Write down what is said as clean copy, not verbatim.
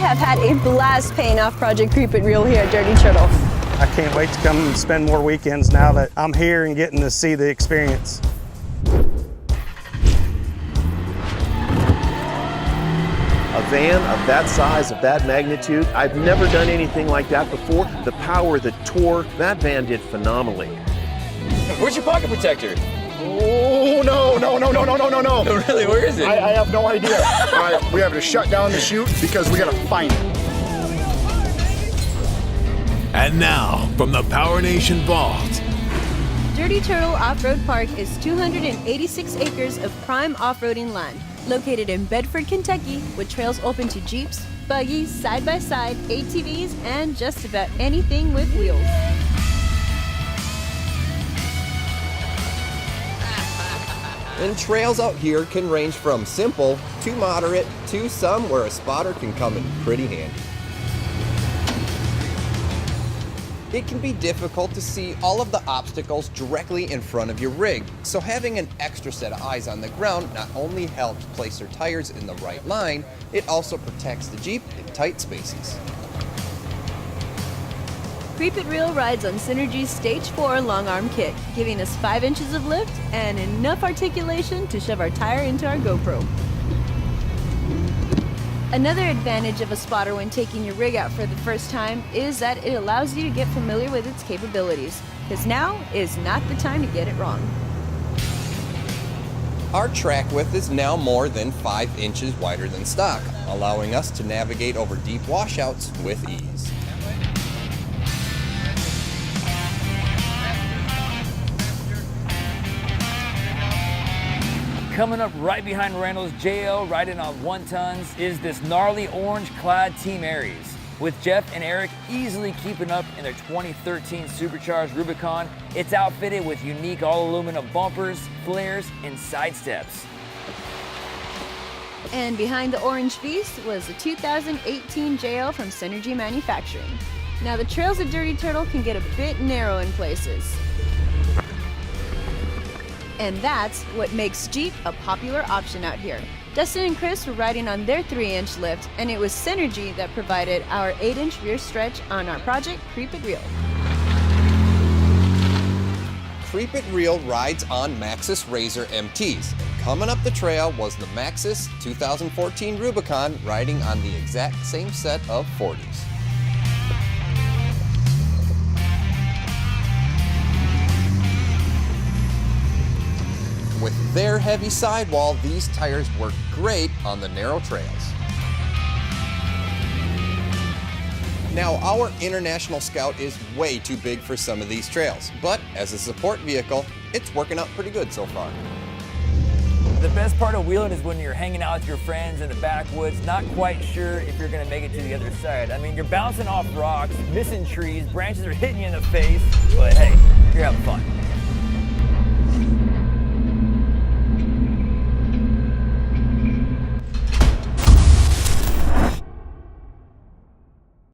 have had a blast paying off Project Creep It Real here at Dirty Turtle. I can't wait to come and spend more weekends now that I'm here and getting to see the experience. A van of that size, of that magnitude, I've never done anything like that before. The power, the torque, that van did phenomenally. Where's your pocket protector? Oh, no. No, really, where is it? I have no idea. All right, we have to shut down the chute because we gotta find it. And now, from the Power Nation Vault, Dirty Turtle Off-Road Park is 286 acres of prime off-roading land, located in Bedford, Kentucky, with trails open to Jeeps, buggies, side-by-side, ATVs, and just about anything with wheels. And trails out here can range from simple to moderate to some where a spotter can come in pretty handy. It can be difficult to see all of the obstacles directly in front of your rig, so having an extra set of eyes on the ground not only helps place your tires in the right line, it also protects the Jeep in tight spaces. Creep It Real rides on Synergy's Stage 4 long arm kit, giving us 5 inches of lift and enough articulation to shove our tire into our GoPro. Another advantage of a spotter when taking your rig out for the first time is that it allows you to get familiar with its capabilities, because now is not the time to get it wrong. Our track width is now more than 5 inches wider than stock, allowing us to navigate over deep washouts with ease. Coming up right behind Randall's JL, riding on 1 tons, is this gnarly orange-clad Team Aries. With Jeff and Eric easily keeping up in their 2013 supercharged Rubicon, it's outfitted with unique all-aluminum bumpers, flares, and side steps. And behind the orange beast was the 2018 JL from Synergy Manufacturing. Now the trails at Dirty Turtle can get a bit narrow in places. And that's what makes Jeep a popular option out here. Dustin and Chris were riding on their 3-inch lift, and it was Synergy that provided our 8-inch rear stretch on our Project Creep It Real. Creep It Real rides on Maxxis Razor MTs. Coming up the trail was the Maxxis 2014 Rubicon riding on the exact same set of 40s. With their heavy sidewall, these tires work great on the narrow trails. Now, our International Scout is way too big for some of these trails, but as a support vehicle, it's working out pretty good so far. The best part of wheeling is when you're hanging out with your friends in the backwoods, not quite sure if you're gonna make it to the other side. I mean, you're bouncing off rocks, missing trees, branches are hitting you in the face, but hey, you're having fun.